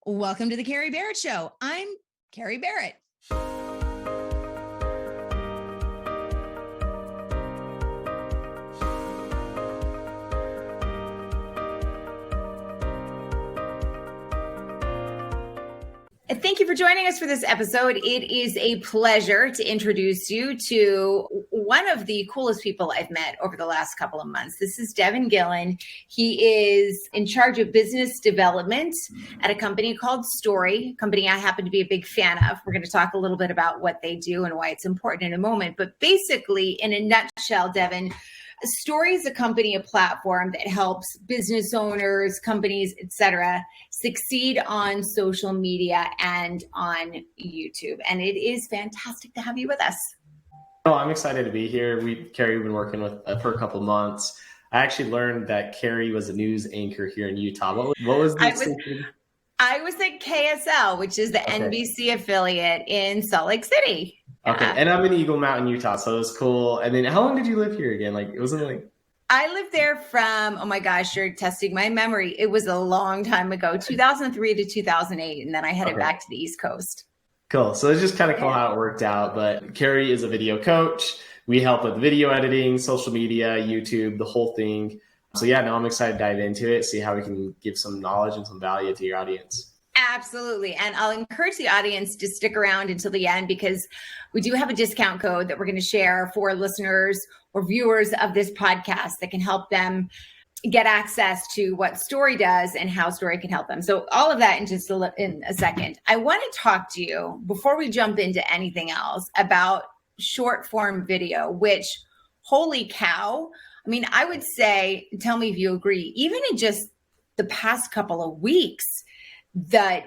Welcome to the Kerry Barrett Show. I'm Kerry Barrett. Thank you for joining us for this episode. It is a pleasure to introduce you to one of the coolest people I've met over the last couple of months. This is Deven Gillen. He is in charge of business development at a company called Story, a company I happen to be a big fan of. We're going to talk a little bit about what they do and why it's important in a moment. But basically, in a nutshell, Deven, Story is a company, a platform that helps business owners, companies, etc., succeed on social media and on YouTube. And it is fantastic to have you with us. Oh, I'm excited to be here. Kerry, we've been working with for a couple months. I actually learned that Kerry was a news anchor here in Utah. What was the I was at KSL, which is the NBC affiliate in Salt Lake City. Okay, and I'm in Eagle Mountain, Utah, so it was cool. And then how long did you live here again? I lived there from, oh my gosh, you're testing my memory. It was a long time ago, 2003 to 2008, and then I headed back to the East Coast. Cool. So it's just kind of cool how it worked out. But Kerry is a video coach. We help with video editing, social media, YouTube, the whole thing. So yeah, now I'm excited to dive into it, see how we can give some knowledge and some value to your audience. Absolutely. And I'll encourage the audience to stick around until the end because we do have a discount code that we're going to share for listeners or viewers of this podcast that can help them get access to what Story does and how Story can help them. So all of that in just in a second. I want to talk to you before we jump into anything else about short form video, which, holy cow. I mean, I would say, tell me if you agree, even in just the past couple of weeks, the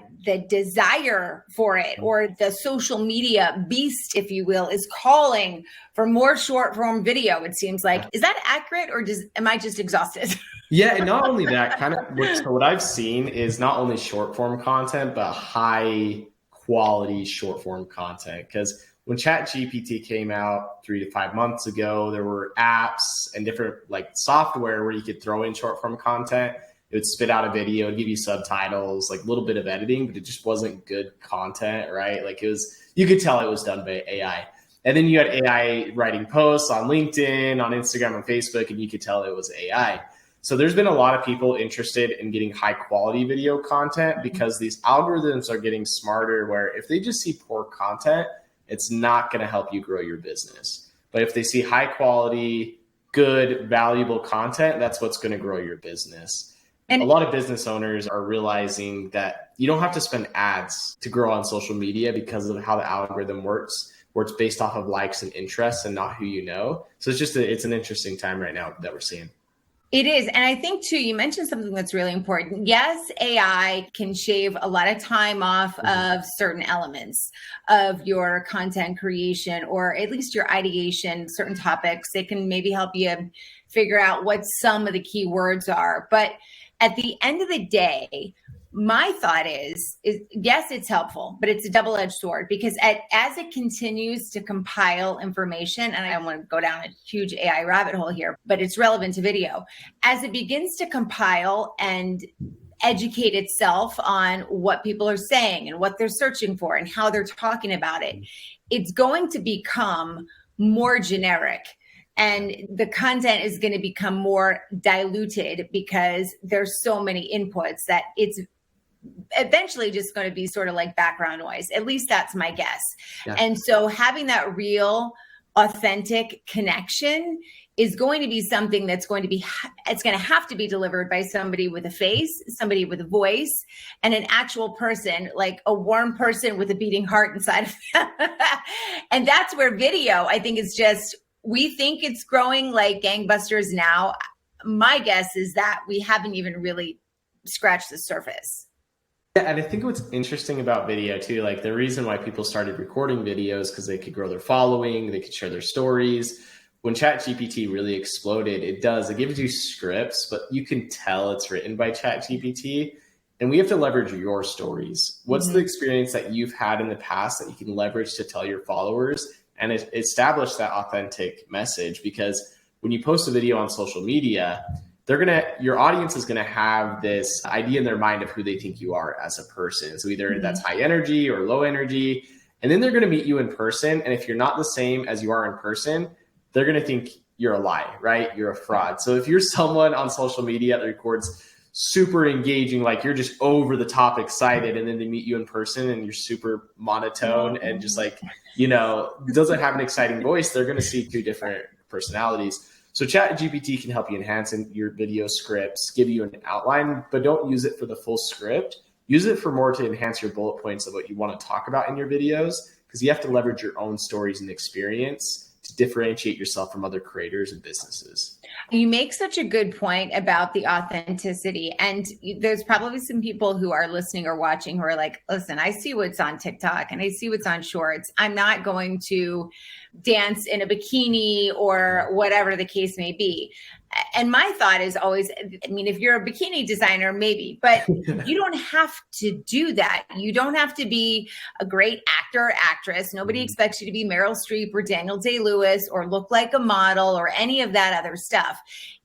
desire for it, or the social media beast, if you will, is calling for more short form video. It seems like, is that accurate, or am I just exhausted? Yeah, and not only that, so what I've seen is not only short form content, but high quality short form content. Because when ChatGPT came out 3 to 5 months ago, there were apps and different software where you could throw in short form content. It would spit out a video, it'd give you subtitles, a little bit of editing, but it just wasn't good content, right? You could tell it was done by AI. And then you had AI writing posts on LinkedIn, on Instagram, on Facebook, and you could tell it was AI. So there's been a lot of people interested in getting high quality video content because these algorithms are getting smarter where if they just see poor content, it's not going to help you grow your business. But if they see high quality, good, valuable content, that's what's going to grow your business. And a lot of business owners are realizing that you don't have to spend ads to grow on social media because of how the algorithm works, where it's based off of likes and interests and not who you know. So it's an interesting time right now that we're seeing. It is. And I think too, you mentioned something that's really important. Yes, AI can shave a lot of time off of certain elements of your content creation, or at least your ideation, certain topics. It can maybe help you figure out what some of the key words are. But at the end of the day, my thought is yes, it's helpful, but it's a double-edged sword because as it continues to compile information, and I don't want to go down a huge AI rabbit hole here, but it's relevant to video, as it begins to compile and educate itself on what people are saying and what they're searching for and how they're talking about it, it's going to become more generic. And the content is going to become more diluted because there's so many inputs that it's eventually just going to be sort of like background noise. At least that's my guess. Yeah. And so having that real, authentic connection is going to be something it's going to have to be delivered by somebody with a face, somebody with a voice, and an actual person, like a warm person with a beating heart inside of them. And that's where video, I think, is just, we think it's growing like gangbusters now. My guess is that we haven't even really scratched the surface. Yeah, and I think what's interesting about video too, the reason why people started recording videos because they could grow their following, they could share their stories. When ChatGPT really exploded, it gives you scripts, but you can tell it's written by ChatGPT. And we have to leverage your stories. What's the experience that you've had in the past that you can leverage to tell your followers and establish that authentic message? Because when you post a video on social media, your audience is gonna have this idea in their mind of who they think you are as a person. So either that's high energy or low energy, and then they're gonna meet you in person. And if you're not the same as you are in person, they're gonna think you're a lie, right? You're a fraud. So if you're someone on social media that records super engaging, like you're just over the top excited, and then they meet you in person and you're super monotone and just like, doesn't have an exciting voice, they're going to see two different personalities. So ChatGPT can help you enhance your video scripts, give you an outline, but don't use it for the full script. Use it for more to enhance your bullet points of what you want to talk about in your videos, because you have to leverage your own stories and experience to differentiate yourself from other creators and businesses. You make such a good point about the authenticity. And there's probably some people who are listening or watching who are like, listen, I see what's on TikTok and I see what's on Shorts. I'm not going to dance in a bikini or whatever the case may be. And my thought is always, I mean, if you're a bikini designer, maybe, but you don't have to do that. You don't have to be a great actor or actress. Nobody expects you to be Meryl Streep or Daniel Day-Lewis or look like a model or any of that other stuff.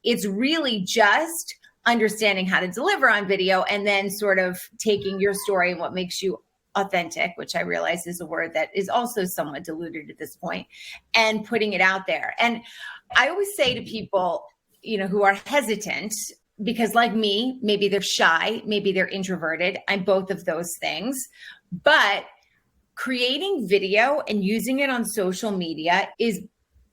It's really just understanding how to deliver on video and then sort of taking your story and what makes you authentic, which I realize is a word that is also somewhat diluted at this point, and putting it out there. And I always say to people, who are hesitant, because like me, maybe they're shy, maybe they're introverted. I'm both of those things, but creating video and using it on social media is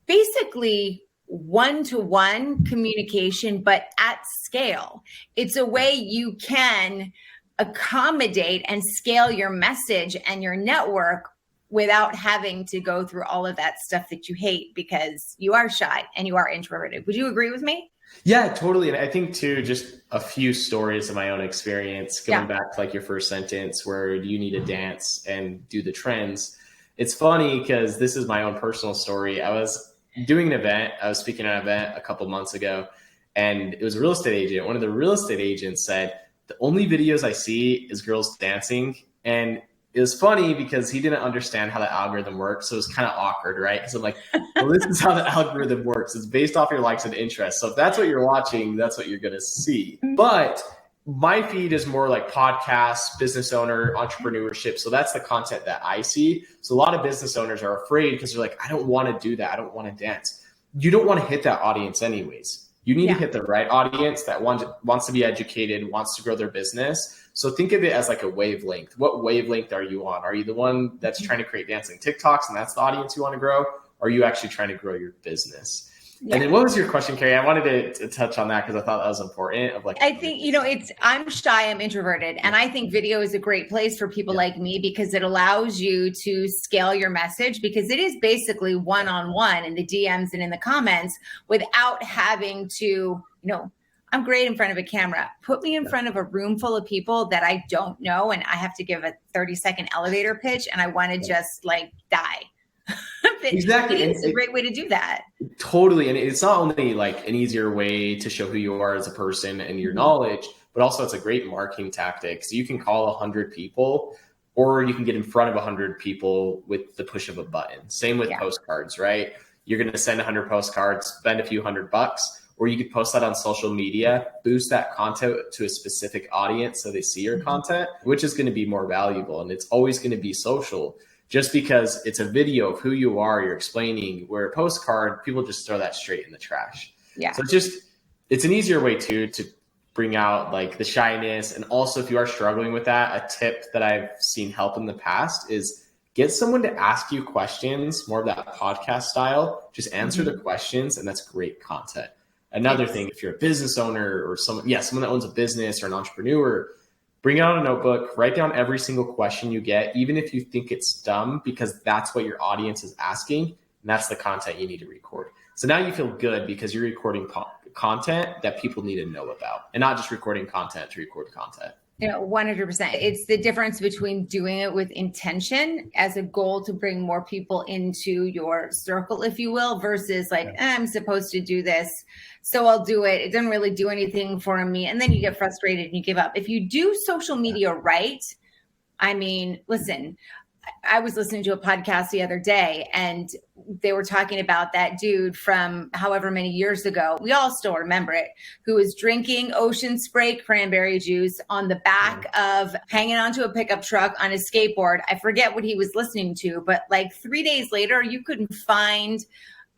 basically one-to-one communication, but at scale. It's a way you can accommodate and scale your message and your network without having to go through all of that stuff that you hate because you are shy and you are introverted. Would you agree with me? Yeah, totally. And I think too, just a few stories of my own experience, going back to like your first sentence where you need to dance and do the trends. It's funny because this is my own personal story. I was doing an event. I was speaking at an event a couple months ago, and it was a real estate agent. One of the real estate agents said, the only videos I see is girls dancing. And it was funny because he didn't understand how the algorithm works. So it was kind of awkward, right? Because I'm like, well, this is how the algorithm works. It's based off your likes and interests. So if that's what you're watching, that's what you're going to see. But my feed is more like podcasts, business owner, entrepreneurship. So that's the content that I see. So a lot of business owners are afraid because they're like, I don't want to do that. I don't want to dance. You don't want to hit that audience anyways. You need to hit the right audience that wants to be educated, wants to grow their business. So think of it as like a wavelength. What wavelength are you on? Are you the one that's trying to create dancing TikToks and that's the audience you want to grow? Or are you actually trying to grow your business? Yeah. And then what was your question, Kerry? I wanted to touch on that because I thought that was important. I think, I'm shy, I'm introverted. And I think video is a great place for people like me because it allows you to scale your message, because it is basically one-on-one in the DMs and in the comments without having to, I'm great in front of a camera. Put me in front of a room full of people that I don't know, and I have to give a 30-second elevator pitch and I want to just like die. Exactly. It's a great way to do that. Totally. And it's not only like an easier way to show who you are as a person and your knowledge, but also it's a great marketing tactic. So you can call 100 people, or you can get in front of 100 people with the push of a button. Same with postcards, right? You're going to send 100 postcards, spend a few $100, or you could post that on social media, boost that content to a specific audience so they see your content, which is going to be more valuable. And it's always going to be social. Just because it's a video of who you are, you're explaining, where a postcard, people just throw that straight in the trash. Yeah. So it's an easier way to bring out like the shyness. And also if you are struggling with that, a tip that I've seen help in the past is get someone to ask you questions, more of that podcast style, just answer the questions. And that's great content. Another thing, if you're a business owner or someone that owns a business or an entrepreneur, bring out a notebook, write down every single question you get, even if you think it's dumb, because that's what your audience is asking. And that's the content you need to record. So now you feel good because you're recording content that people need to know about, and not just recording content to record content. 100%. It's the difference between doing it with intention as a goal to bring more people into your circle, if you will, versus like, I'm supposed to do this, so I'll do it. It doesn't really do anything for me. And then you get frustrated and you give up. If you do social media right, I mean, listen, I was listening to a podcast the other day, and they were talking about that dude from however many years ago. We all still remember it, who was drinking ocean spray cranberry juice on the back of hanging onto a pickup truck on a skateboard. I forget what he was listening to, but like 3 days later, you couldn't find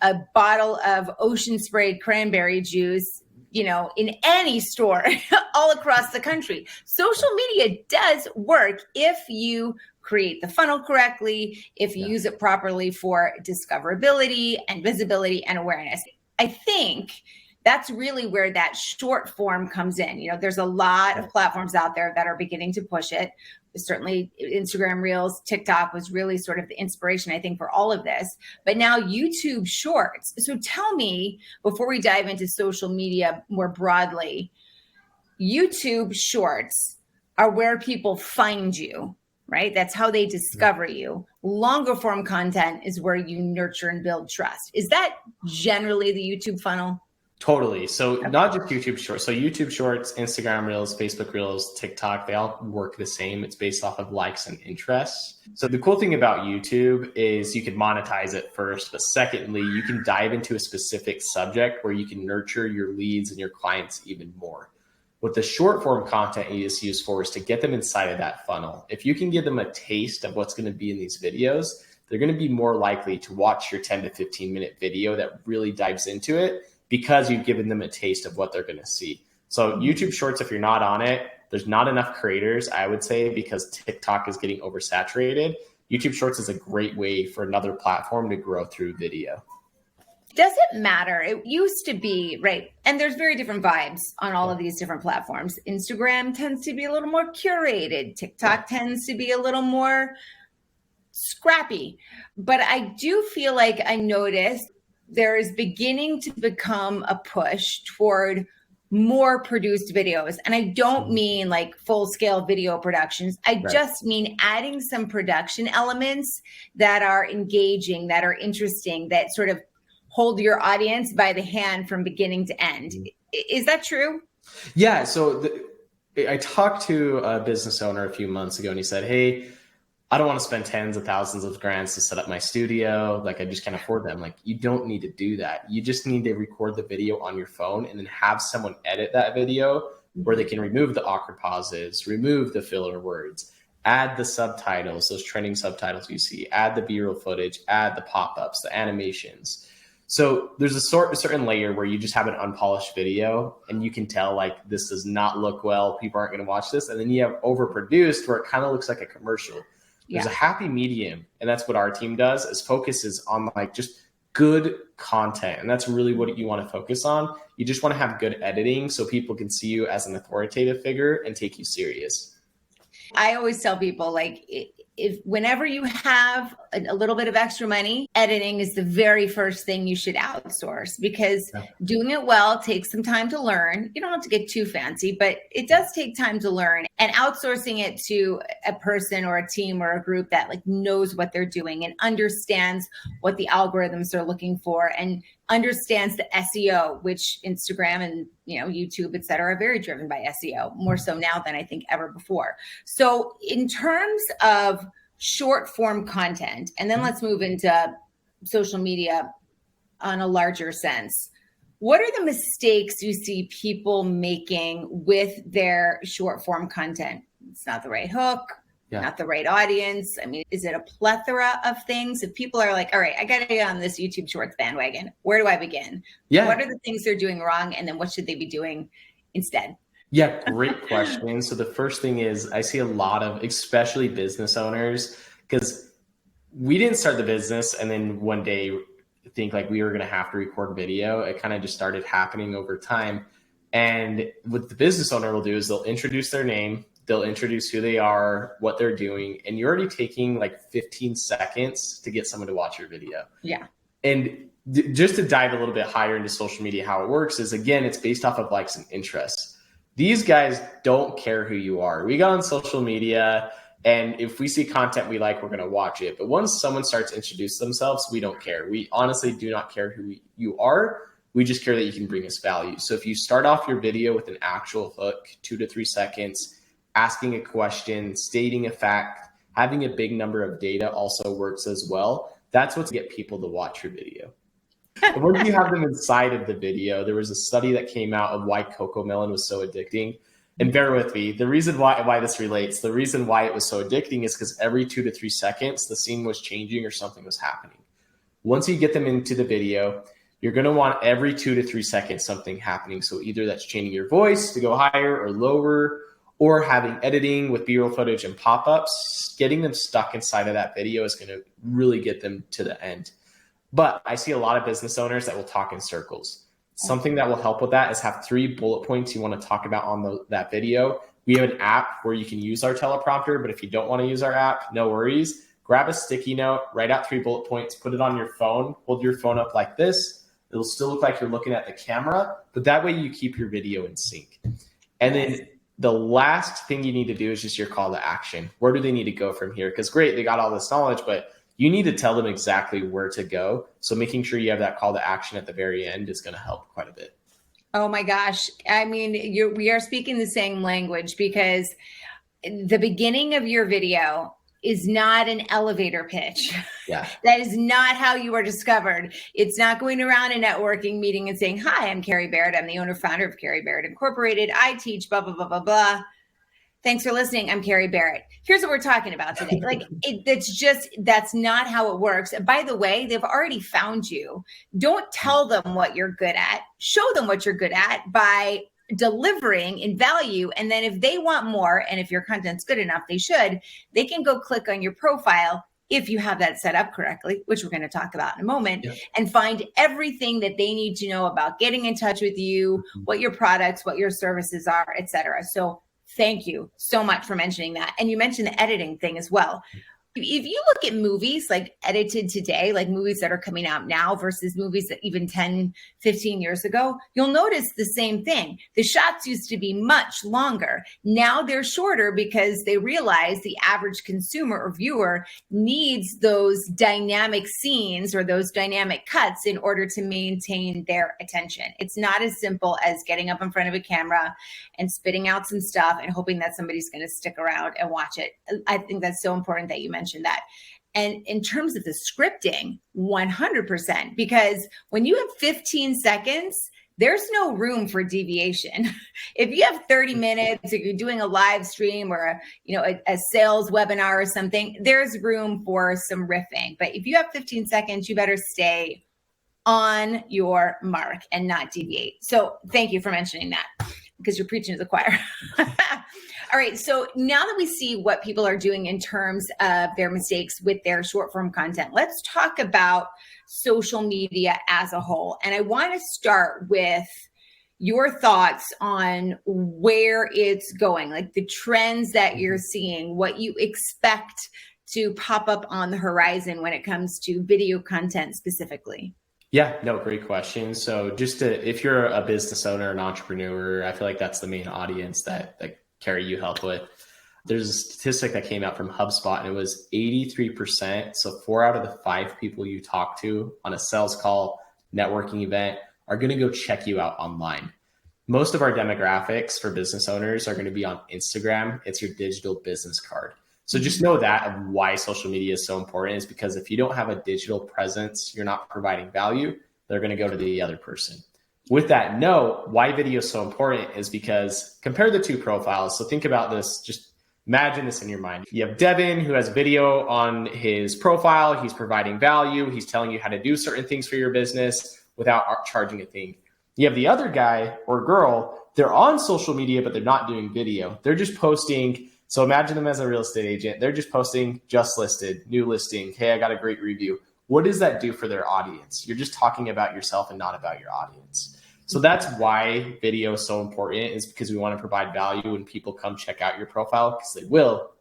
a bottle of ocean sprayed cranberry juice, you know, in any store all across the country. Social media does work if you create the funnel correctly, if you use it properly for discoverability and visibility and awareness. I think that's really where that short form comes in. You know, there's a lot of platforms out there that are beginning to push it. Certainly Instagram Reels, TikTok was really sort of the inspiration, I think, for all of this. But now YouTube Shorts. So tell me, before we dive into social media more broadly, YouTube Shorts are where people find you, right? That's how they discover you. Longer form content is where you nurture and build trust. Is that generally the YouTube funnel? Totally. So not just YouTube Shorts. So YouTube Shorts, Instagram Reels, Facebook Reels, TikTok, they all work the same. It's based off of likes and interests. So the cool thing about YouTube is you can monetize it first, but secondly, you can dive into a specific subject where you can nurture your leads and your clients even more. What the short form content is used for is to get them inside of that funnel. If you can give them a taste of what's going to be in these videos, they're going to be more likely to watch your 10 to 15 minute video that really dives into it, because you've given them a taste of what they're going to see. So YouTube Shorts, if you're not on it, there's not enough creators, I would say, because TikTok is getting oversaturated. YouTube Shorts is a great way for another platform to grow through video. Does it matter? It used to be, right? And there's very different vibes on all of these different platforms. Instagram tends to be a little more curated. TikTok tends to be a little more scrappy. But I do feel like I noticed there is beginning to become a push toward more produced videos. And I don't mean like full scale video productions. I just mean adding some production elements that are engaging, that are interesting, that sort of hold your audience by the hand from beginning to end. Is that true? Yeah. So I talked to a business owner a few months ago, and he said, hey, I don't want to spend tens of thousands of grands to set up my studio. Like, I just can't afford them. Like, you don't need to do that. You just need to record the video on your phone and then have someone edit that video where they can remove the awkward pauses, remove the filler words, add the subtitles, those trending subtitles you see, add the B-roll footage, add the pop-ups, the animations. So there's a certain layer where you just have an unpolished video and you can tell, like, this does not look well. People aren't going to watch this. And then you have overproduced where it kind of looks like a commercial. There's a happy medium, and that's what our team does, is focuses on like just good content. And that's really what you want to focus on. You just want to have good editing so people can see you as an authoritative figure and take you serious. I always tell people, like, if whenever you have a little bit of extra money, editing is the very first thing you should outsource, because doing it well takes some time to learn. You don't have to get too fancy, but it does take time to learn. And outsourcing it to a person or a team or a group that like knows what they're doing and understands what the algorithms are looking for and understands the SEO, which Instagram and YouTube, et cetera, are very driven by SEO, more so now than I think ever before. So in terms of short form content, and then let's move into social media on a larger sense. What are the mistakes you see people making with their short form content? It's not the right hook, not the right audience. I mean, is it a plethora of things? If people are like, all right, I got to get on this YouTube Shorts bandwagon, where do I begin? What are the things they're doing wrong? And then what should they be doing instead? Yeah, great question. So the first thing is, I see a lot of, especially business owners, because we didn't start the business and then one day think like we were going to have to record video. It kind of just started happening over time. And what the business owner will do is they'll introduce their name, they'll introduce who they are, what they're doing, and you're already taking like 15 seconds to get someone to watch your video. Yeah. And just to dive a little bit higher into social media, how it works is, again, it's based off of likes and interests. These guys don't care who you are. We got on social media, and if we see content we like, we're going to watch it. But once someone starts to introduce themselves, we don't care. We honestly do not care who you are. We just care that you can bring us value. So if you start off your video with an actual hook, 2 to 3 seconds, asking a question, stating a fact, having a big number of data also works as well. That's what's get people to watch your video. But once you have them inside of the video, there was a study that came out of why Cocomelon was so addicting. And bear with me, the reason why this relates, the reason why it was so addicting is because every 2 to 3 seconds, the scene was changing or something was happening. Once you get them into the video, you're going to want every 2 to 3 seconds something happening. So either that's changing your voice to go higher or lower, or having editing with B-roll footage and pop-ups. Getting them stuck inside of that video is going to really get them to the end. But I see a lot of business owners that will talk in circles. Something that will help with that is have 3 bullet points you want to talk about on that video. We have an app where you can use our teleprompter, but if you don't want to use our app, no worries. Grab a sticky note, write out 3 bullet points, put it on your phone, hold your phone up like this. It'll still look like you're looking at the camera, but that way you keep your video in sync. And then the last thing you need to do is just your call to action. Where do they need to go from here? Because great, they got all this knowledge, but you need to tell them exactly where to go. So making sure you have that call to action at the very end is going to help quite a bit. Oh my gosh. I mean, we are speaking the same language, because the beginning of your video is not an elevator pitch. Yeah. That is not how you are discovered. It's not going around a networking meeting and saying, hi, I'm Kerry Barrett. I'm the owner founder of Kerry Barrett Incorporated. I teach blah, blah, blah, blah, blah. Thanks for listening. I'm Kerry Barrett. Here's what we're talking about today. Like, that's not how it works. And by the way, they've already found you. Don't tell them what you're good at. Show them what you're good at by delivering in value. And then if they want more, and if your content's good enough, they can go click on your profile, if you have that set up correctly, which we're going to talk about in a moment, and find everything that they need to know about getting in touch with you, what your products, what your services are, et cetera. So thank you so much for mentioning that. And you mentioned the editing thing as well. If you look at movies like edited today, like movies that are coming out now versus movies that even 10, 15 years ago, you'll notice the same thing. The shots used to be much longer. Now they're shorter because they realize the average consumer or viewer needs those dynamic scenes or those dynamic cuts in order to maintain their attention. It's not as simple as getting up in front of a camera and spitting out some stuff and hoping that somebody's going to stick around and watch it. I think that's so important that you mentioned that. And in terms of the scripting, 100%, because when you have 15 seconds, there's no room for deviation. If you have 30 minutes, if you're doing a live stream or a sales webinar or something, there's room for some riffing. But if you have 15 seconds, you better stay on your mark and not deviate. So thank you for mentioning that, because you're preaching to the choir. All right. So now that we see what people are doing in terms of their mistakes with their short form content, let's talk about social media as a whole. And I want to start with your thoughts on where it's going, like the trends that you're seeing, what you expect to pop up on the horizon when it comes to video content specifically. Yeah, no, great question. So if you're a business owner, an entrepreneur, I feel like that's the main audience that Kerry, you help with. There's a statistic that came out from HubSpot, and it was 83%. So 4 out of the 5 people you talk to on a sales call, networking event are going to go check you out online. Most of our demographics for business owners are going to be on Instagram. It's your digital business card. So just know that of why social media is so important is because if you don't have a digital presence, you're not providing value, they're going to go to the other person. With that note, why video is so important is because compare the 2 profiles. So think about this, just imagine this in your mind. You have Deven, who has video on his profile. He's providing value. He's telling you how to do certain things for your business without charging a thing. You have the other guy or girl, they're on social media, but they're not doing video. They're just posting. So imagine them as a real estate agent. They're just posting just listed, new listing. Hey, I got a great review. What does that do for their audience? You're just talking about yourself and not about your audience. So that's why video is so important, is because we want to provide value when people come check out your profile, because they will.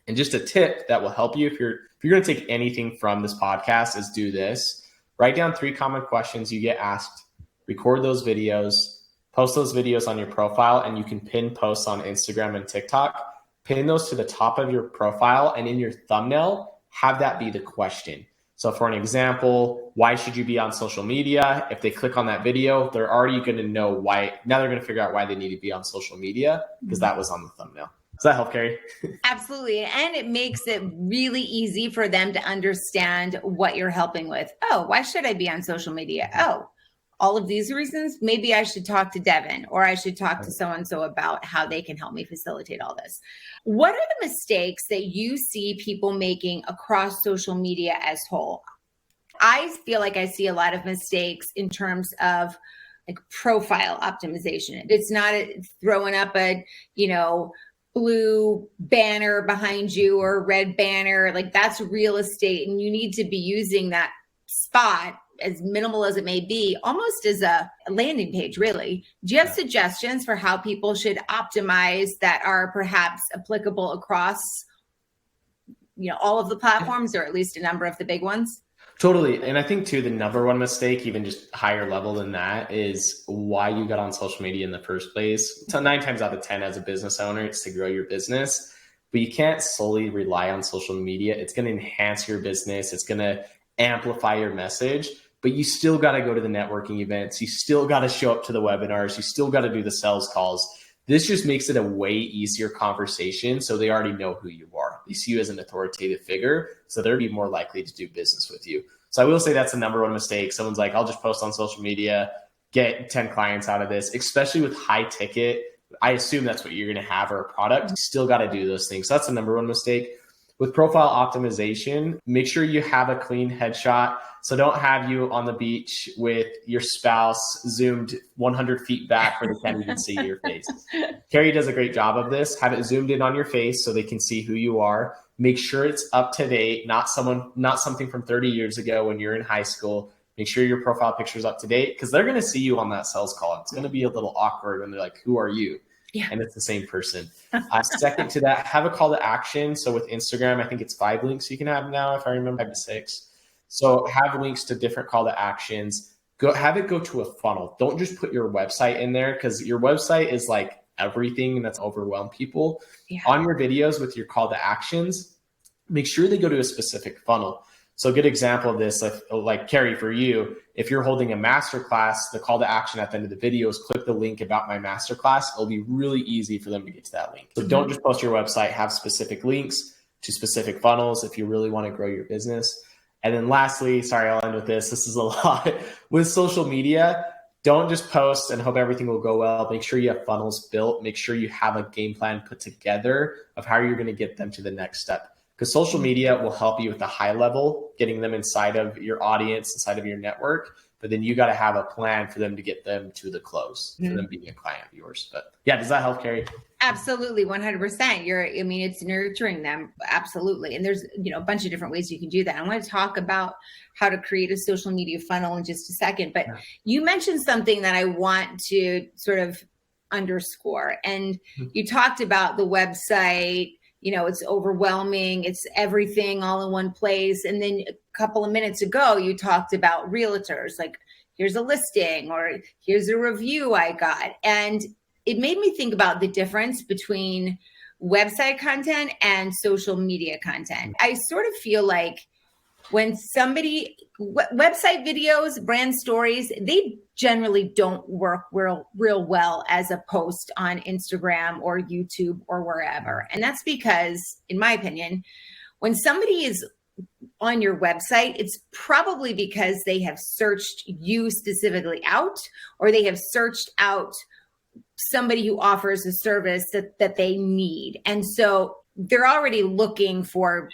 And just a tip that will help you if you're going to take anything from this podcast is do this. Write down 3 common questions you get asked, record those videos, post those videos on your profile, and you can pin posts on Instagram and TikTok. Pin those to the top of your profile, and in your thumbnail, have that be the question. So for an example, why should you be on social media? If they click on that video, they're already going to know why. Now they're going to figure out why they need to be on social media because that was on the thumbnail. Does that help, Kerry? Absolutely. And it makes it really easy for them to understand what you're helping with. Oh, why should I be on social media? Oh, all of these reasons, maybe I should talk to Deven, or I should talk to so-and-so about how they can help me facilitate all this. What are the mistakes that you see people making across social media as whole? I feel like I see a lot of mistakes in terms of like profile optimization. It's not throwing up a, blue banner behind you or a red banner. Like that's real estate, and you need to be using that spot, as minimal as it may be, almost as a landing page, really. Do you have suggestions for how people should optimize that are perhaps applicable across, all of the platforms, or at least a number of the big ones? Totally. And I think too, the number one mistake, even just higher level than that, is why you got on social media in the first place. So 9 times out of 10 as a business owner, it's to grow your business, but you can't solely rely on social media. It's going to enhance your business. It's going to amplify your message, but you still got to go to the networking events. You still got to show up to the webinars. You still got to do the sales calls. This just makes it a way easier conversation. So they already know who you are. They see you as an authoritative figure. So they'll be more likely to do business with you. So I will say that's the number one mistake. Someone's like, I'll just post on social media, get 10 clients out of this, especially with high ticket. I assume that's what you're going to have, or a product. You still got to do those things. So that's the number one mistake. With profile optimization, make sure you have a clean headshot. So don't have you on the beach with your spouse zoomed 100 feet back where they can't even see your face. Kerry does a great job of this. Have it zoomed in on your face so they can see who you are. Make sure it's up to date, not something from 30 years ago when you're in high school. Make sure your profile picture is up to date, because they're going to see you on that sales call. It's going to be a little awkward when they're like, who are you? Yeah. And it's the same person. Second to that, have a call to action. So with Instagram, I think it's 5 links you can have now, if I remember, 5 to 6. So have links to different call to actions. Have it go to a funnel. Don't just put your website in there, because your website is like everything, and that's overwhelmed people. Yeah. On your videos with your call to actions, make sure they go to a specific funnel. So a good example of this, like Kerry, for you, if you're holding a masterclass, the call to action at the end of the video is click the link about my masterclass. It'll be really easy for them to get to that link. So don't just post your website, have specific links to specific funnels if you really want to grow your business. And then lastly, sorry, I'll end with this. This is a lot. With social media, don't just post and hope everything will go well. Make sure you have funnels built. Make sure you have a game plan put together of how you're going to get them to the next step. Because social media will help you with the high level, getting them inside of your audience, inside of your network. But then you got to have a plan for them to get them to the close, for them being a client of yours. But yeah, does that help, Kerry? Absolutely, 100%. It's nurturing them. Absolutely. And there's, a bunch of different ways you can do that. I want to talk about how to create a social media funnel in just a second. But you mentioned something that I want to sort of underscore. And you talked about the website. It's overwhelming. It's everything all in one place. And then a couple of minutes ago, you talked about realtors, like here's a listing or here's a review I got. And it made me think about the difference between website content and social media content. I sort of feel like when website videos, brand stories, they generally don't work real well as a post on Instagram or YouTube or wherever. And that's because, in my opinion, when somebody is on your website, it's probably because they have searched you specifically out, or they have searched out somebody who offers a service that they need. And so they're already looking for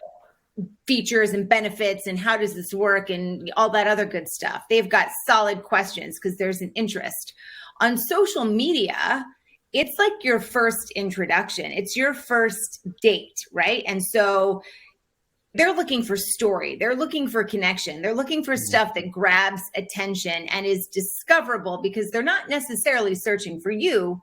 features and benefits and how does this work and all that other good stuff. They've got solid questions because there's an interest. On social media, it's like your first introduction. It's your first date, right? And so they're looking for story. They're looking for connection. They're looking for stuff that grabs attention and is discoverable, because they're not necessarily searching for you.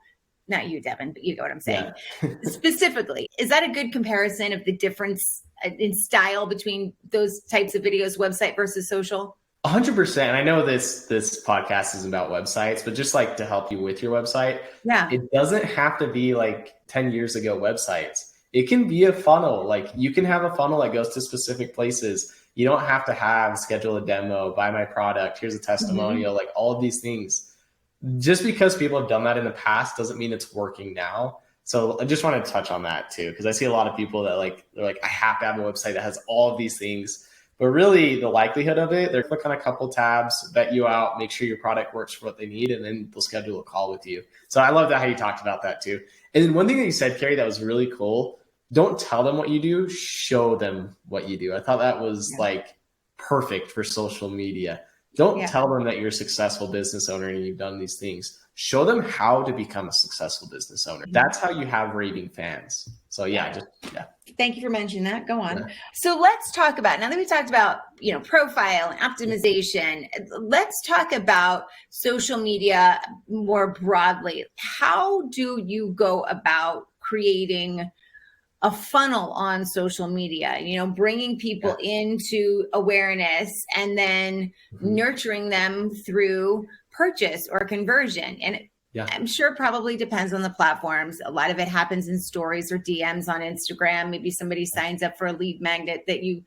Not you, Deven, but you know what I'm saying. Yeah. Specifically, is that a good comparison of the difference in style between those types of videos, website versus social? 100%. And I know this podcast is about websites, but just like to help you with your website, it doesn't have to be like 10 years ago websites. It can be a funnel. Like you can have a funnel that goes to specific places. You don't have to schedule a demo, buy my product, here's a testimonial, like all of these things. Just because people have done that in the past doesn't mean it's working now. So I just want to touch on that too, because I see a lot of people that they're like, I have to have a website that has all of these things. But really, the likelihood of it, they'll click on a couple tabs, vet you out, make sure your product works for what they need, and then they'll schedule a call with you. So I love that how you talked about that too. And then one thing that you said, Kerry, that was really cool. Don't tell them what you do, show them what you do. I thought that was perfect for social media. Don't tell them that you're a successful business owner and you've done these things. Show them how to become a successful business owner. That's how you have raving fans. So Thank you for mentioning that. Go on. Yeah. So let's talk about, now that we talked about, profile and optimization, let's talk about social media more broadly. How do you go about creating a funnel on social media, bringing people into awareness and then nurturing them through purchase or conversion? And I'm sure it probably depends on the platforms. A lot of it happens in stories or DMs on Instagram. Maybe somebody signs up for a lead magnet that you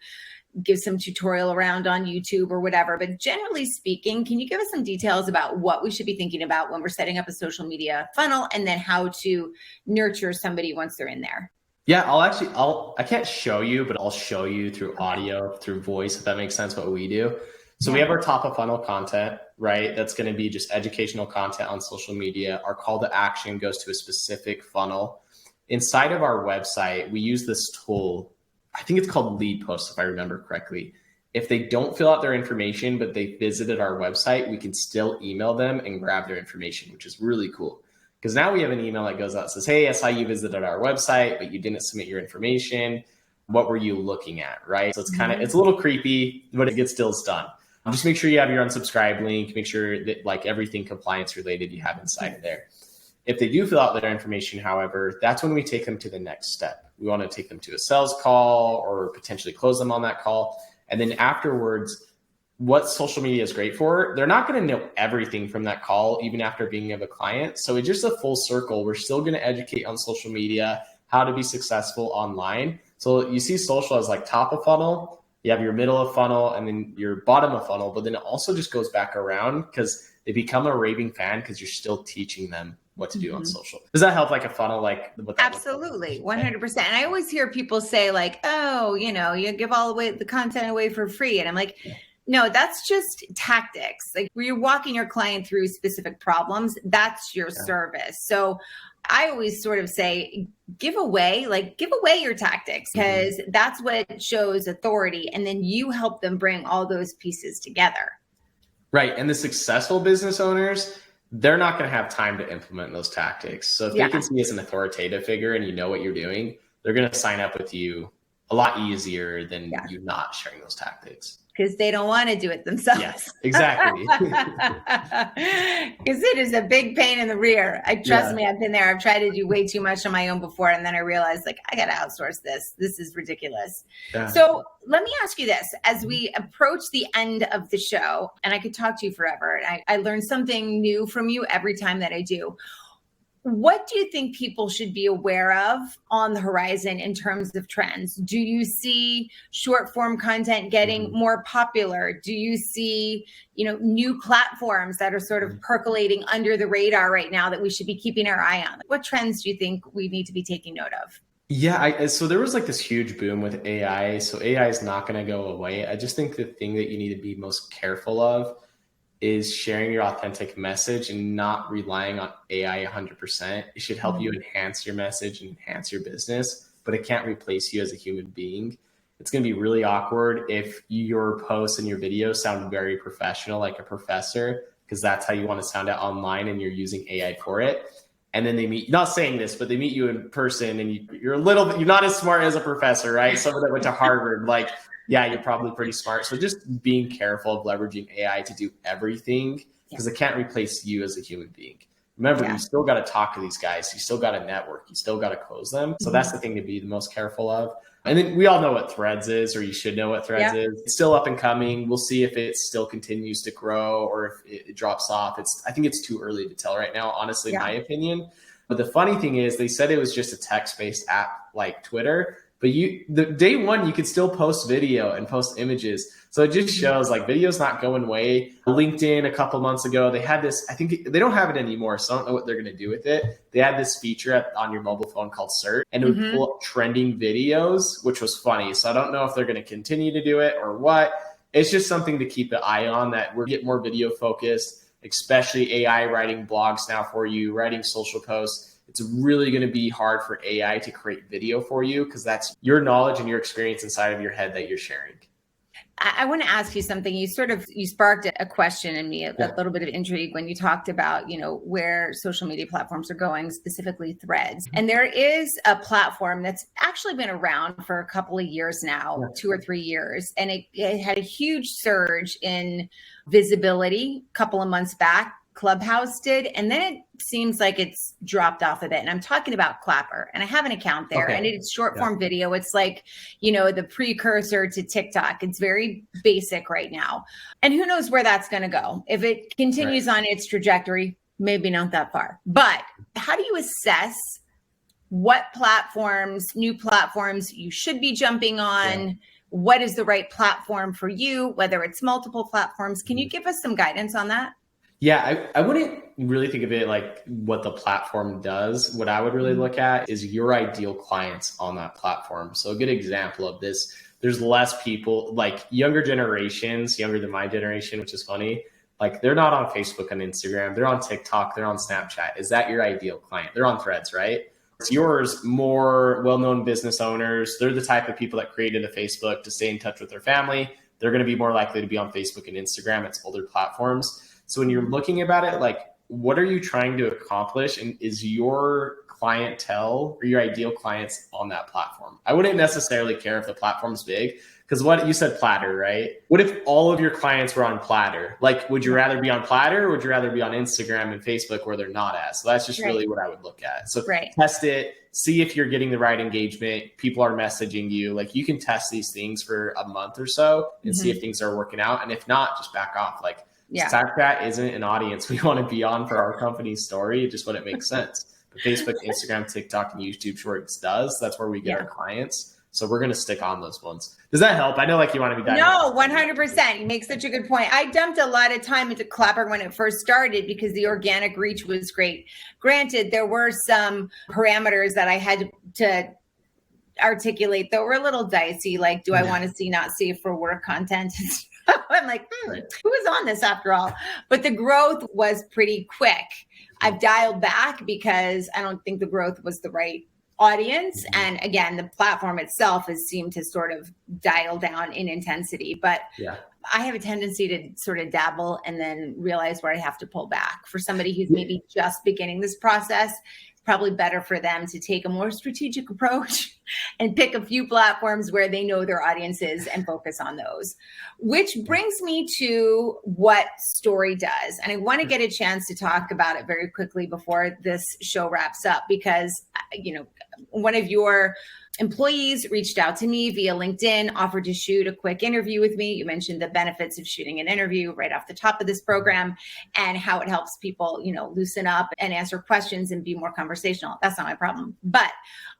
give some tutorial around on YouTube or whatever. But generally speaking, can you give us some details about what we should be thinking about when we're setting up a social media funnel, and then how to nurture somebody once they're in there? Yeah, I can't show you, but I'll show you through audio, through voice, if that makes sense, what we do. So we have our top of funnel content, right? That's going to be just educational content on social media. Our call to action goes to a specific funnel. Inside of our website, we use this tool. I think it's called Lead Post, if I remember correctly. If they don't fill out their information, but they visited our website, we can still email them and grab their information, which is really cool. Because now we have an email that goes out and says, hey, I saw you visited our website, but you didn't submit your information. What were you looking at, right? So it's a little creepy, but it gets still done. Just make sure you have your unsubscribe link. Make sure that everything compliance related you have inside of there. If they do fill out their information, however, that's when we take them to the next step. We want to take them to a sales call or potentially close them on that call. And then afterwards, what social media is great for, they're not going to know everything from that call, even after being of a client. So it's just a full circle. We're still going to educate on social media, how to be successful online. So you see social as top of funnel. You have your middle of funnel and then your bottom of funnel, but then it also just goes back around because they become a raving fan because you're still teaching them what to do on social. Does that help a funnel? Absolutely, 100%. And I always hear people say you give all the content away for free. And I'm like, no, that's just tactics. Where you're walking your client through specific problems, that's your service. So I always sort of say, give away your tactics, because that's what shows authority. And then you help them bring all those pieces together. Right. And the successful business owners, they're not going to have time to implement those tactics. So if they can see you as an authoritative figure and you know what you're doing, they're going to sign up with you a lot easier than you not sharing those tactics. Because they don't want to do it themselves. Yes, exactly. Because it is a big pain in the rear. Trust me, I've been there. I've tried to do way too much on my own before. And then I realized I got to outsource this. This is ridiculous. Yeah. So let me ask you this. As we approach the end of the show, and I could talk to you forever, and I learn something new from you every time that I do. What do you think people should be aware of on the horizon in terms of trends? Do you see short form content getting more popular? Do you see, new platforms that are sort of percolating under the radar right now that we should be keeping our eye on? What trends do you think we need to be taking note of? Yeah, so there was this huge boom with AI. So AI is not going to go away. I just think the thing that you need to be most careful of is sharing your authentic message and not relying on AI 100%. It should help you enhance your message and enhance your business, but it can't replace you as a human being. It's going to be really awkward if your posts and your videos sound very professional, like a professor, because that's how you want to sound out online and you're using AI for it. And then they meet, not saying this, but they meet you in person and you're not as smart as a professor, right? Someone that went to Harvard, you're probably pretty smart. So just being careful of leveraging AI to do everything, because it can't replace you as a human being. Remember, you still got to talk to these guys. You still got to network. You still got to close them. So that's the thing to be the most careful of. And then we all know what Threads is, or you should know what Threads is. It's still up and coming. We'll see if it still continues to grow or if it drops off. I think it's too early to tell right now, honestly, my opinion. But the funny thing is they said it was just a text-based app like Twitter. but the day one, you could still post video and post images. So it just shows like video's not going away. LinkedIn a couple months ago, they had this, I think they don't have it anymore. So I don't know what they're going to do with it. They had this feature on your mobile phone called Search, and it would pull up trending videos, which was funny. So I don't know if they're going to continue to do it or what. It's just something to keep an eye on, that we're getting more video focused, especially AI writing blogs now for you, writing social posts. It's really going to be hard for AI to create video for you, because that's your knowledge and your experience inside of your head that you're sharing. I want to ask you something. You sparked a question in me, a little bit of intrigue when you talked about, where social media platforms are going, specifically Threads. And there is a platform that's actually been around for a couple of years now, 2 or 3 years. And it had a huge surge in visibility a couple of months back. Clubhouse did. And then it seems like it's dropped off a bit. And I'm talking about Clapper, and I have an account there, and it's short form video. It's like, the precursor to TikTok. It's very basic right now. And who knows where that's going to go. If it continues on its trajectory, maybe not that far. But how do you assess what new platforms you should be jumping on? Yeah. What is the right platform for you, whether it's multiple platforms? Can you give us some guidance on that? Yeah, I wouldn't really think of it like what the platform does. What I would really look at is your ideal clients on that platform. So a good example of this, there's less people, like younger generations, younger than my generation, which is funny. Like they're not on Facebook and Instagram. They're on TikTok. They're on Snapchat. Is that your ideal client? They're on Threads, right? It's yours, more well-known business owners. They're the type of people that created a Facebook to stay in touch with their family. They're going to be more likely to be on Facebook and Instagram. It's older platforms. So when you're looking about it, like, what are you trying to accomplish? And is your clientele or your ideal clients on that platform? I wouldn't necessarily care if the platform's big, because what you said, Platter, right? What if all of your clients were on Platter? Like, would you rather be on Platter, or would you rather be on Instagram and Facebook where they're not at? So that's just really what I would look at. So test it, see if you're getting the right engagement. People are messaging you. Like, you can test these things for a month or so and see if things are working out. And if not, just back off. Like, Snapchat isn't an audience we want to be on for our company's story. It just wouldn't make sense. But Facebook, Instagram, TikTok, and YouTube Shorts does. That's where we get our clients. So we're going to stick on those ones. Does that help? I know like you want to be done. No, 100%. You make such a good point. I dumped a lot of time into Clapper when it first started because the organic reach was great. Granted, there were some parameters that I had to articulate that were a little dicey. Like, do I want to see, not see for work content? I'm like, who is on this after all? But the growth was pretty quick. I've dialed back because I don't think the growth was the right audience. And again, the platform itself has seemed to sort of dial down in intensity. But I have a tendency to sort of dabble and then realize where I have to pull back. For somebody who's maybe just beginning this process, probably better for them to take a more strategic approach and pick a few platforms where they know their audience is and focus on those. Which brings me to what Story does. And I want to get a chance to talk about it very quickly before this show wraps up, because, one of your employees reached out to me via LinkedIn, offered to shoot a quick interview with me. You mentioned the benefits of shooting an interview right off the top of this program and how it helps people, loosen up and answer questions and be more conversational. That's not my problem. But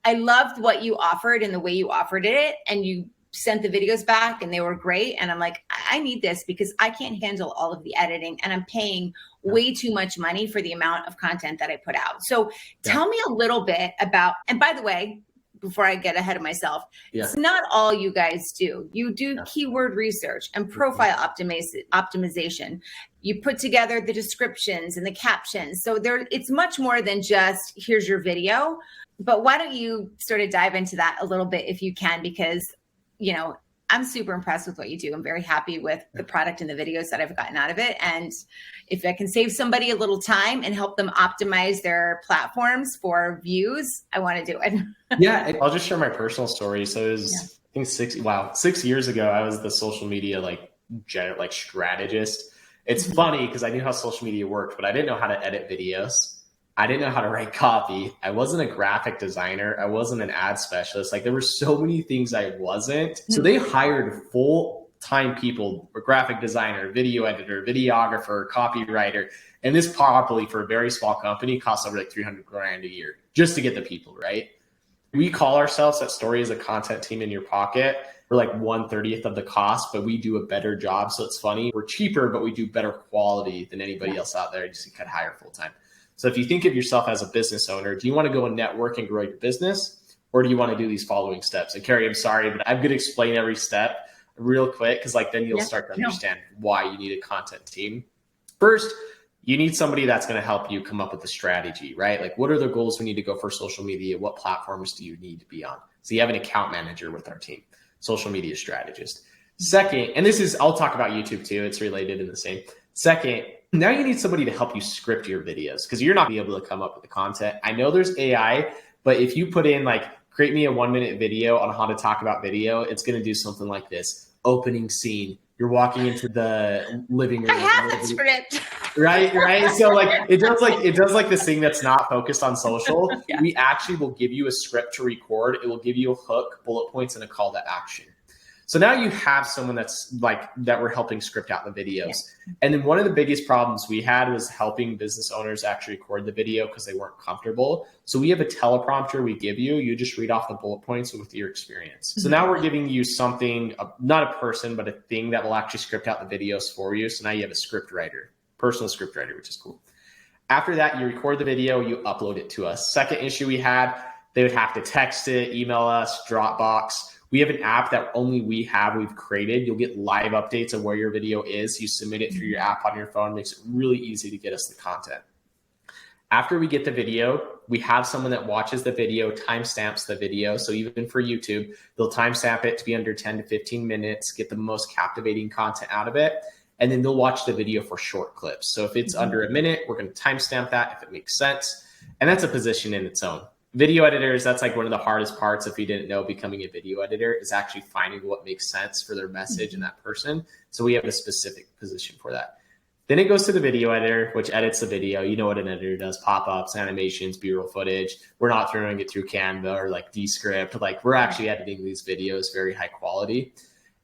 I loved what you offered and the way you offered it. And you sent the videos back and they were great. And I'm like, I need this because I can't handle all of the editing and I'm paying way too much money for the amount of content that I put out. So tell me a little bit about, and by the way, before I get ahead of myself, it's not all you guys do. You do keyword research and profile optimization. You put together the descriptions and the captions. So it's much more than just here's your video. But why don't you sort of dive into that a little bit if you can, because, I'm super impressed with what you do. I'm very happy with the product and the videos that I've gotten out of it. And if I can save somebody a little time and help them optimize their platforms for views, I want to do it. I'll just share my personal story. So it was, I think 6 years ago, I was the social media strategist. It's funny because I knew how social media worked, but I didn't know how to edit videos. I didn't know how to write copy. I wasn't a graphic designer. I wasn't an ad specialist. Like, there were so many things I wasn't. So they hired full-time people, a graphic designer, video editor, videographer, copywriter. And this probably for a very small company costs over like $300,000 a year just to get the people, right? We call ourselves at Story as a content team in your pocket. We're like 1/30th of the cost, but we do a better job. So it's funny. We're cheaper, but we do better quality than anybody else out there. Just could hire full time. So if you think of yourself as a business owner, do you want to go and network and grow your business? Or do you want to do these following steps? And Kerry, I'm sorry, but I'm going to explain every step real quick because like then you'll start to understand why you need a content team. First, you need somebody that's going to help you come up with a strategy, right? Like what are the goals we need to go for social media? What platforms do you need to be on? So you have an account manager with our team, social media strategist. Second, and this is, I'll talk about YouTube too. It's related in the same. Second, now you need somebody to help you script your videos because you're not going to be able to come up with the content. I know there's AI, but if you put in like, create me a 1-minute video on how to talk about video, it's going to do something like this. Opening scene. You're walking into the living room. I have the script. Right. So like it does like this thing that's not focused on social. Yeah. We actually will give you a script to record. It will give you a hook, bullet points, and a call to action. So now you have someone that's like that we're helping script out the videos. Yeah. And then one of the biggest problems we had was helping business owners actually record the video because they weren't comfortable. So we have a teleprompter we give you. You just read off the bullet points with your experience. So now we're giving you something, not a person, but a thing that will actually script out the videos for you. So now you have a script writer, personal script writer, which is cool. After that, you record the video, you upload it to us. Second issue we had, they would have to text it, email us, Dropbox. We have an app that only we've created. You'll get live updates of where your video is. You submit it through your app on your phone. It makes it really easy to get us the content. After we get the video, we have someone that watches the video, timestamps the video. So even for YouTube, they'll timestamp it to be under 10 to 15 minutes, get the most captivating content out of it. And then they'll watch the video for short clips. So if it's under a minute, we're going to timestamp that if it makes sense. And that's a position in its own. Video editors, that's like one of the hardest parts, if you didn't know, becoming a video editor is actually finding what makes sense for their message and that person. So we have a specific position for that. Then it goes to the video editor, which edits the video. You know what an editor does, pop-ups, animations, B-roll footage. We're not throwing it through Canva or like Descript. Like we're actually editing these videos very high quality.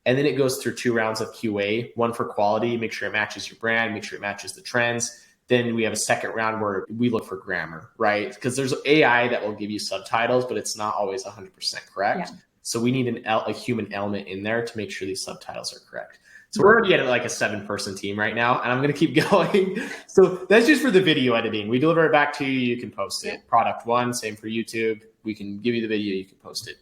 And then it goes through 2 rounds of QA, one for quality, make sure it matches your brand, make sure it matches the trends. Then we have a second round where we look for grammar, right? Because there's AI that will give you subtitles, but it's not always 100% correct. Yeah. So we need a human element in there to make sure these subtitles are correct. So we're already at like a 7-person team right now, and I'm going to keep going. So that's just for the video editing. We deliver it back to you. You can post it. Product 1, same for YouTube. We can give you the video. You can post it.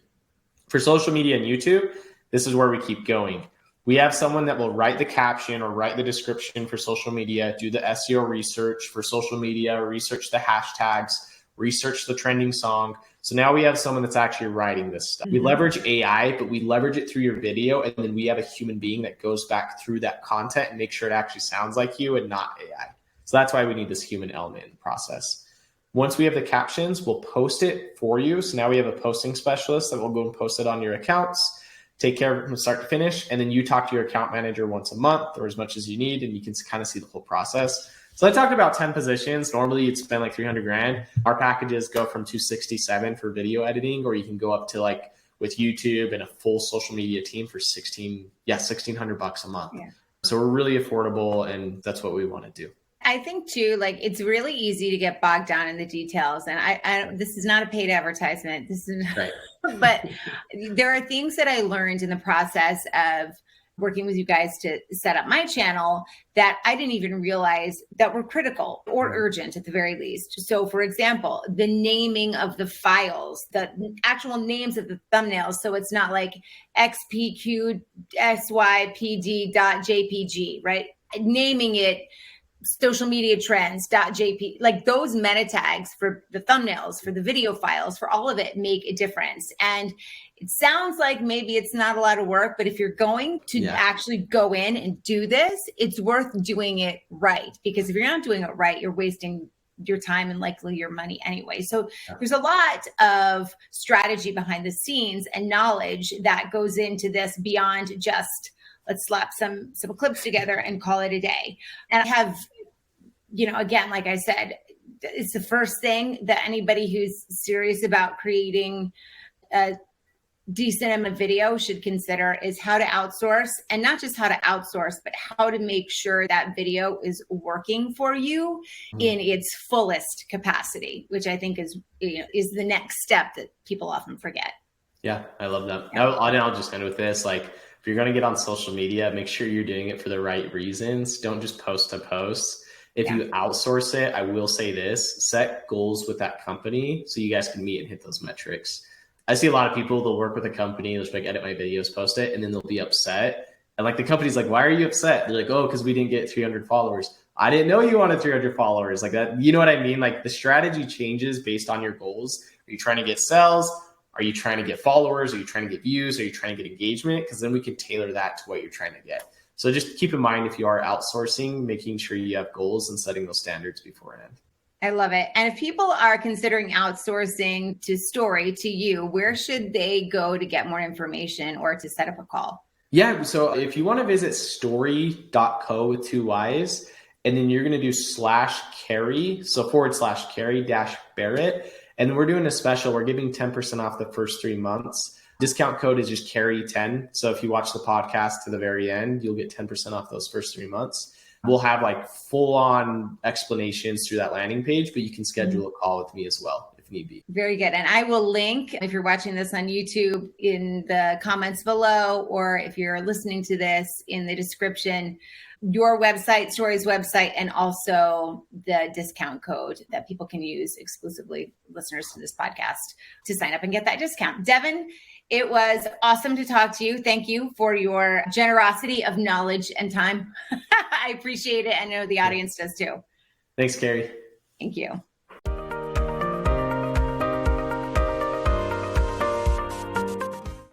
For social media and YouTube, this is where we keep going. We have someone that will write the caption or write the description for social media, do the SEO research for social media, research the hashtags, research the trending song. So now we have someone that's actually writing this stuff. We leverage AI, but we leverage it through your video. And then we have a human being that goes back through that content and make sure it actually sounds like you and not AI. So that's why we need this human element in the process. Once we have the captions, we'll post it for you. So now we have a posting specialist that will go and post it on your accounts. Take care of it from start to finish. And then you talk to your account manager once a month or as much as you need, and you can kind of see the whole process. So I talked about 10 positions. Normally you'd spend like $300,000. Our packages go from $267 for video editing, or you can go up to like with YouTube and a full social media team for $1,600 a month. Yeah. So we're really affordable, and that's what we want to do. I think too, like it's really easy to get bogged down in the details. And I this is not a paid advertisement. This is, right. But there are things that I learned in the process of working with you guys to set up my channel that I didn't even realize that were critical or urgent at the very least. So for example, the naming of the files, the actual names of the thumbnails. So it's not like xpqsypd.jpg, right? Naming it social media trends.jp, like those meta tags for the thumbnails, for the video files, for all of it make a difference. And it sounds like maybe it's not a lot of work, but if you're going to actually go in and do this, it's worth doing it right. Because if you're not doing it right, you're wasting your time and likely your money anyway. So there's a lot of strategy behind the scenes and knowledge that goes into this beyond just let's slap some clips together and call it a day. And I have, again, like I said, it's the first thing that anybody who's serious about creating a decent amount of video should consider is how to outsource, and not just how to outsource, but how to make sure that video is working for you in its fullest capacity, which I think is the next step that people often forget. Yeah, I love that. Yeah. I'll just end with this. Like, if you're going to get on social media, make sure you're doing it for the right reasons. Don't just post to post. If you outsource it, I will say this, set goals with that company so you guys can meet and hit those metrics. I see a lot of people, they'll work with a company, they'll just like edit my videos, post it, and then they'll be upset. And like the company's like, why are you upset? They're like, oh, because we didn't get 300 followers. I didn't know you wanted 300 followers. Like that, you know what I mean? Like the strategy changes based on your goals. Are you trying to get sales? Are you trying to get followers? Are you trying to get views? Are you trying to get engagement? Because then we can tailor that to what you're trying to get. So just keep in mind, if you are outsourcing, making sure you have goals and setting those standards beforehand. I love it. And if people are considering outsourcing to Story, to you, where should they go to get more information or to set up a call? Yeah. So if you want to visit story.co with 2 Y's, and then you're going to do /Kerry, so /Kerry-Barrett. And we're doing a special. We're giving 10% off the first 3 months. Discount code is just Kerry10. So if you watch the podcast to the very end, you'll get 10% off those first 3 months. We'll have like full on explanations through that landing page, but you can schedule a call with me as well if need be. Very good. And I will link, if you're watching this on YouTube, in the comments below, or if you're listening to this, in the description, your website, Story's website, and also the discount code that people can use exclusively, listeners to this podcast, to sign up and get that discount. Deven, it was awesome to talk to you. Thank you for your generosity of knowledge and time. I appreciate it. I know the audience does too. Thanks, Kerry. Thank you.